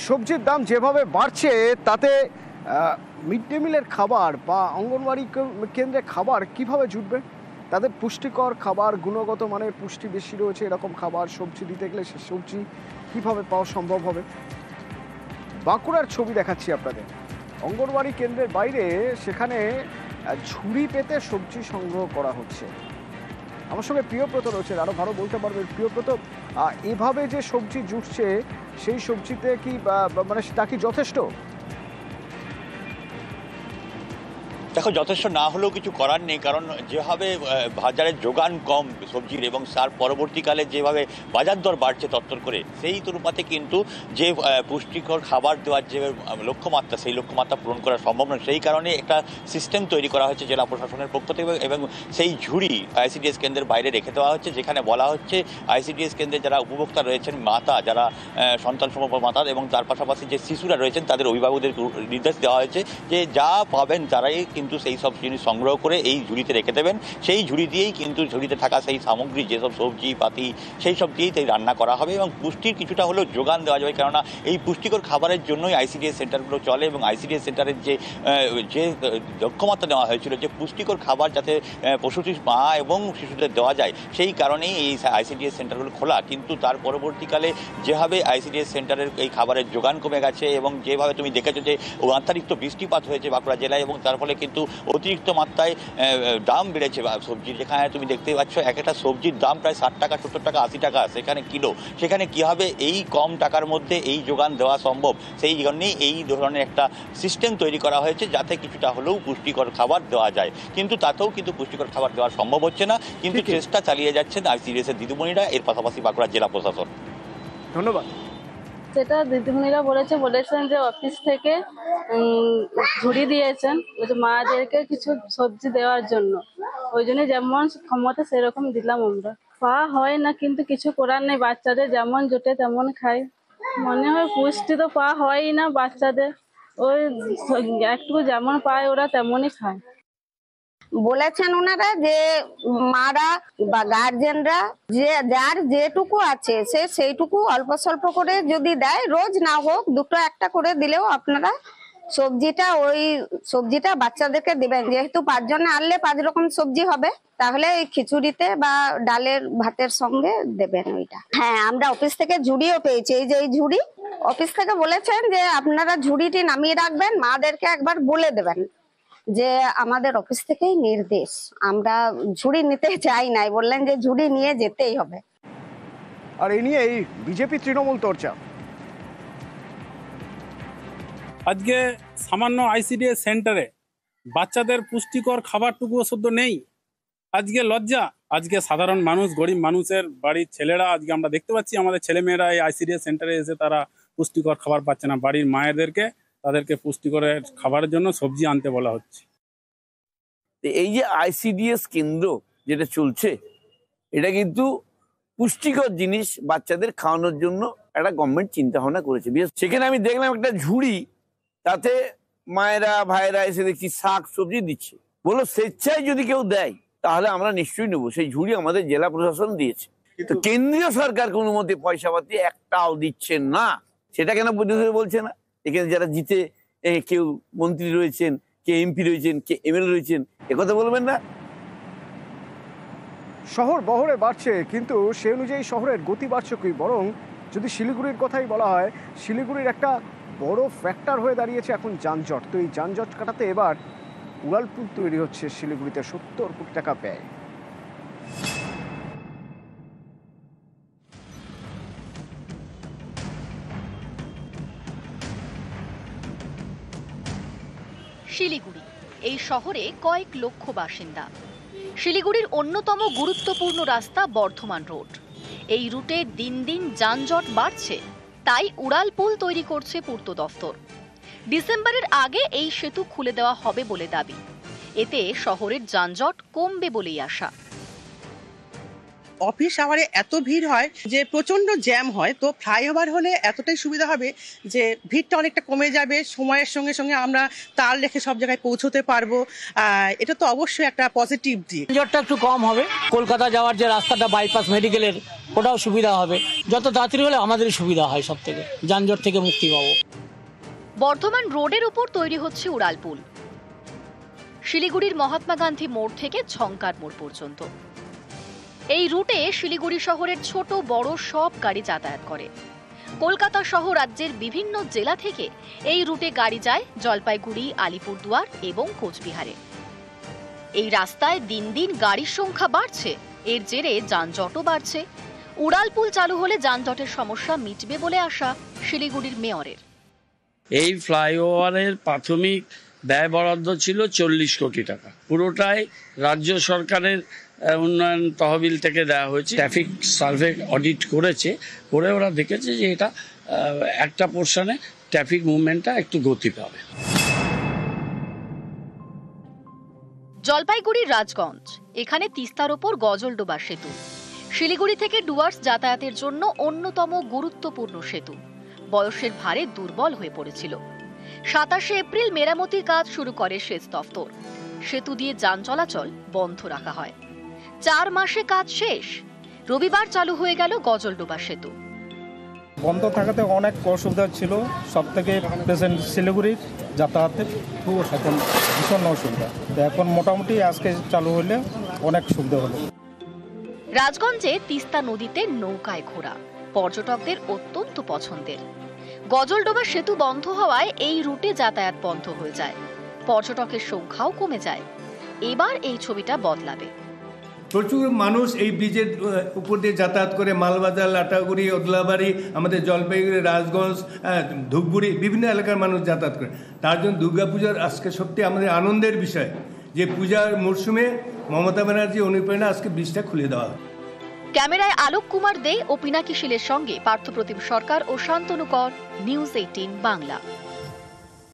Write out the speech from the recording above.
সবজির দাম যেভাবে বাড়ছে তাতে মিড ডে মিলের খাবার বা অঙ্গনওয়াড়ি কেন্দ্রে খাবার কিভাবে জুটবে? তাদের পুষ্টিকর খাবার, গুণগত মানের পুষ্টি বেশি রয়েছে এরকম খাবার সবজি দিতে গেলে সে সবজি কিভাবে পাওয়া সম্ভব হবে? বাঁকুড়ার ছবি দেখাচ্ছি আপনাদের। অঙ্গনওয়াড়ি কেন্দ্রের বাইরে সেখানে ঝুড়ি পেতে সবজি সংগ্রহ করা হচ্ছে। আমার সঙ্গে প্রিয়ব্রত রয়েছে, আরো ভালো বলতে পারবে। প্রিয়ব্রত, এভাবে যে সবজি জুটছে সেই সবজিতে কি মানে তা কি যথেষ্ট? দেখো, যথেষ্ট না হলেও কিছু করার নেই, কারণ যেভাবে বাজারের যোগান কম সবজির এবং তার পরবর্তীকালে যেভাবে বাজার দর বাড়ছে তত্তর করে, সেই অনুপাতে কিন্তু যে পুষ্টিকর খাবার দেওয়ার যে লক্ষ্যমাত্রা, সেই লক্ষ্যমাত্রা পূরণ করা সম্ভব নয়। সেই কারণে একটা সিস্টেম তৈরি করা হয়েছে জেলা প্রশাসনের পক্ষ থেকে এবং সেই ঝুড়ি আইসিডিএস কেন্দ্রের বাইরে রেখে দেওয়া হচ্ছে, যেখানে বলা হচ্ছে আইসিডিএস কেন্দ্রে যারা উপভোক্তা রয়েছেন, মাতা যারা সন্তান সম্ভব মাতা এবং তার পাশাপাশি যে শিশুরা রয়েছেন তাদের অভিভাবকদের নির্দেশ দেওয়া হয়েছে যে যা পাবেন তারাই কিন্তু সেই সব জিনিস সংগ্রহ করে এই ঝুড়িতে রেখে দেবেন। সেই ঝুড়ি দিয়েই কিন্তু ঝুড়িতে থাকা সেই সামগ্রী, যেসব সবজি পাতি, সেই সব দিয়েই তাই রান্না করা হবে এবং পুষ্টির কিছুটা হলেও যোগান দেওয়া যাবে। কেননা এই পুষ্টিকর খাবারের জন্যই আইসিডিএস সেন্টারগুলো চলে এবং আইসিডিএস সেন্টারের যে লক্ষ্যমাত্রা নেওয়া হয়েছিল যে পুষ্টিকর খাবার যাতে প্রসূতি মা এবং শিশুদের দেওয়া যায়, সেই কারণেই এই আইসিডিএস সেন্টারগুলো খোলা। কিন্তু তার পরবর্তীকালে যেভাবে আইসিডিএস সেন্টারের এই খাবারের যোগান কমে গেছে এবং যেভাবে তুমি দেখেছো যে অতিরিক্ত বৃষ্টিপাত হয়েছে বাঁকুড়া জেলায় এবং তার ফলে কিন্তু অতিরিক্ত মাত্রায় দাম বেড়েছে সবজির। যেখানে তুমি দেখতেই পাচ্ছ এক একটা সবজির দাম প্রায় 60 টাকা, 70 টাকা, 80 টাকা সেখানে কিলো। সেখানে কীভাবে এই কম টাকার মধ্যে এই যোগান দেওয়া সম্ভব, সেই জন্যেই এই ধরনের একটা সিস্টেম তৈরি করা হয়েছে যাতে কিছুটা হলেও পুষ্টিকর খাবার দেওয়া যায়। কিন্তু তাতেও কিন্তু পুষ্টিকর খাবার দেওয়া সম্ভব হচ্ছে না, কিন্তু চেষ্টা চালিয়ে যাচ্ছেন আইসিডিএস এর দিদিমণিরা, এর পাশাপাশি বাঁকুড়া জেলা প্রশাসন। ধন্যবাদ। সেটা দিদিমণিরা বলেছেন যে অফিস থেকে ঝুড়ি দিয়েছেন মাদেরকে কিছু সবজি দেওয়ার জন্য, ওই জন্য যেমন ক্ষমতা সেরকম দিলাম আমরা। পাওয়া হয় না, কিন্তু কিছু করার নেই, বাচ্চাদের যেমন জোটে তেমন খাই। মনে হয় পুষ্টি তো পাওয়া হয়ই না বাচ্চাদের, ওই একটু যেমন পায় ওরা তেমনই খায়। বলেছেন ওনারা যে মারা বা গার্জেনরা যে যার যেটুকু আছে সেইটুকু অল্প স্বল্প করে যদি দেয়, রোজ না হোক দুটো একটা করে দিলেও আপনারা সবজিটা বাচ্চাদেরকে দিবেন। যেহেতু 5 জনে আনলে 5 রকম সবজি হবে, তাহলে এই খিচুড়িতে বা ডালের ভাতের সঙ্গে দেবেন ওইটা। হ্যাঁ, আমরা অফিস থেকে ঝুড়িও পেয়েছি। এই যে এই ঝুড়ি, অফিস থেকে বলেছেন যে আপনারা ঝুড়িটি নামিয়ে রাখবেন, মাদেরকে একবার বলে দেবেন যে আমাদের অফিস থেকেই নির্দেশ, আমরা ঝুড়ি নিতে চাই নাই, বললেন যে ঝুড়ি নিয়ে যেতেই হবে। আর এই নিয়ে বিজেপি তৃণমূল চর্চা। আজকে সামান্য আইসিডিএস সেন্টারে বাচ্চাদের পুষ্টিকর খাবারটুকুও শুদ্ধ নেই। আজকে লজ্জা। আজকে সাধারণ মানুষ, গরিব মানুষের বাড়ির ছেলেরা, আজকে আমরা দেখতে পাচ্ছি আমাদের ছেলেমেয়েরা এই আইসিডিএস সেন্টারে এসে তারা পুষ্টিকর খাবার পাচ্ছে না। বাড়ির মায়েদেরকে তাদেরকে পুষ্টিকরের খাবারের জন্য সবজি আনতে বলা হচ্ছে। এই যে আইসিডিএস কেন্দ্র যেটা চলছে, এটা কিন্তু পুষ্টিকর জিনিস বাচ্চাদের খাওয়ানোর জন্য একটা গভর্নমেন্ট চিন্তা ভাবনা করেছে। সেখানে আমি দেখলাম একটা ঝুড়ি, তাতে মায়েরা ভাইয়েরা এসে দেখছি শাক সবজি দিচ্ছে। বললো স্বেচ্ছায় যদি কেউ দেয় তাহলে আমরা নিশ্চয়ই নেবো। সেই ঝুড়ি আমাদের জেলা প্রশাসন দিয়েছে, কিন্তু কেন্দ্রীয় সরকার কোনো মতে পয়সা পাতি একটাও দিচ্ছে না। সেটা কেন বলছে না? এখানে যারা জিতে, কেউ মন্ত্রী রয়েছেন, কে এমপি রয়েছেন, কে এমএলএ রয়েছেন, একথা বলবেন না? শহর বহরে বাড়ছে, কিন্তু সে অনুযায়ী শহরের গতি বাড়ছে কি? বরং যদি শিলিগুড়ির কথাই বলা হয়, শিলিগুড়ির একটা বড় ফ্যাক্টর হয়ে দাঁড়িয়েছে এখন যানজট। তো এই যানজট কাটাতে এবার উড়ালপুল তৈরি হচ্ছে শিলিগুড়িতে 70 কোটি টাকা ব্যয়। শিলিগুড়ি এই শহরে কয়েক লক্ষ বাসিন্দা। শিলিগুড়ির অন্যতম গুরুত্বপূর্ণ রাস্তা বর্ধমান রোড। এই রুটে দিন দিন যানজট বাড়ছে, তাই উড়ালপুল তৈরি করছে পূর্ত দফতর। ডিসেম্বরের আগে এই সেতু খুলে দেওয়া হবে বলে দাবি। এতে শহরের যানজট কমবে বলেই আশা। অফিস আওয়ারে এত ভিড় হয় যে প্রচন্ড জ্যাম হয়, তো ফ্লাইওভার হলে এতটাই সুবিধা হবে যে ভিড়টা অনেকটা কমে যাবে, সময়ের সঙ্গে সঙ্গে আমরা তাল রেখে সব জায়গায় পৌঁছতে পারবো। এটা তো অবশ্যই একটা পজিটিভ দিক। যানজটটা একটু কম হবে, কলকাতা যাওয়ার যে রাস্তাটা বাইপাস মেডিকেলের ওটাও সুবিধা হবে, যত তাড়াতাড়ি হলে আমাদেরই সুবিধা হয়, সব থেকে যানজট থেকে মুক্তি পাবো। বর্ধমান রোডের উপর তৈরি হচ্ছে উড়ালপুল, শিলিগুড়ির মহাত্মা গান্ধী মোড় থেকে ঝংকার মোড় পর্যন্ত। এই রুটে শিলিগুড়ি শহরের ছোট বড় সব গাড়ি যাতায়াত করে। কলকাতা সহ রাজ্যের বিভিন্ন জেলা থেকে এই রুটে গাড়ি যায় জলপাইগুড়ি, আলিপুরদুয়ার এবং কোচবিহারে। এই রাস্তায় দিন দিন গাড়ির সংখ্যা বাড়ছে, এর জেরে যানজটও বাড়ছে। উড়ালপুল চালু হলে যানজটের সমস্যা মিটবে বলে আশা শিলিগুড়ির মেয়রের। এই ফ্লাইওভারের প্রাথমিক ব্যয় বরাদ্দ ছিল 40 কোটি টাকা, পুরোটাই রাজ্য সরকারের উন্নয়ন তহবিল থেকে দেওয়া হয়েছে। ট্রাফিক সার্ভে অডিট করেছে, করে ওরা দেখেছে যে এটা একটা পোর্শনে ট্রাফিক মুভমেন্টটা একটু গতি পাবে। জলপাইগুড়ির রাজগঞ্জ, এখানে তিস্তার ওপর গজলডোবা সেতু শিলিগুড়ি থেকে ডুয়ার্স যাতায়াতের জন্য অন্যতম গুরুত্বপূর্ণ সেতু। বয়সের ভারে দুর্বল হয়ে পড়েছিল। 27শে এপ্রিল মেরামতির কাজ শুরু করে সেচ দফতর। সেতু দিয়ে যান চলাচল বন্ধ রাখা হয়। 4 মাসে কাজ শেষ, রবিবার চালু হয়ে গেল গজলডোবা সেতু। বন্ধ থাকাতে অনেক অসুবিধা ছিল, সব থেকে পেশেন্ট শিলিগুড়ির যাতায়াতের খুব এখন ভীষণ অসুবিধা। এখন মোটামুটি আজকে চালু হলে অনেক সুবিধা হলো। রাজগঞ্জে তিস্তা নদীতে নৌকায় ঘোরা পর্যটকদের অত্যন্ত পছন্দের। গজলডোবা সেতু বন্ধ হওয়ায় এই রুটে যাতায়াত বন্ধ হয়ে যায়, পর্যটকের সংখ্যাও কমে যায়। এবার এই ছবিটা বদলাবে। প্রচুর মানুষ এই ব্রিজের উপর দিয়ে যাতায়াত করে মালবাজার, লাটাগুড়ি, ওদলাবাড়ি, আমাদের জলপাইগুড়ি, রাজগঞ্জ, ধূপগুড়ি, বিভিন্ন এলাকার মানুষ যাতায়াত করে। তার জন্য দুর্গাপূজার আজকে সত্যি আমাদের আনন্দের বিষয় যে পূজার মরশুমে মমতা ব্যানার্জি অনুপ্রেরণা আজকে ব্রিজটা খুলে দেওয়া হয়। ক্যামেরায় আলোক কুমার দে ও পিনাকি শীলের সঙ্গে পার্থপ্রতিম সরকার ও শান্তনু কর, নিউজ 18 বাংলা।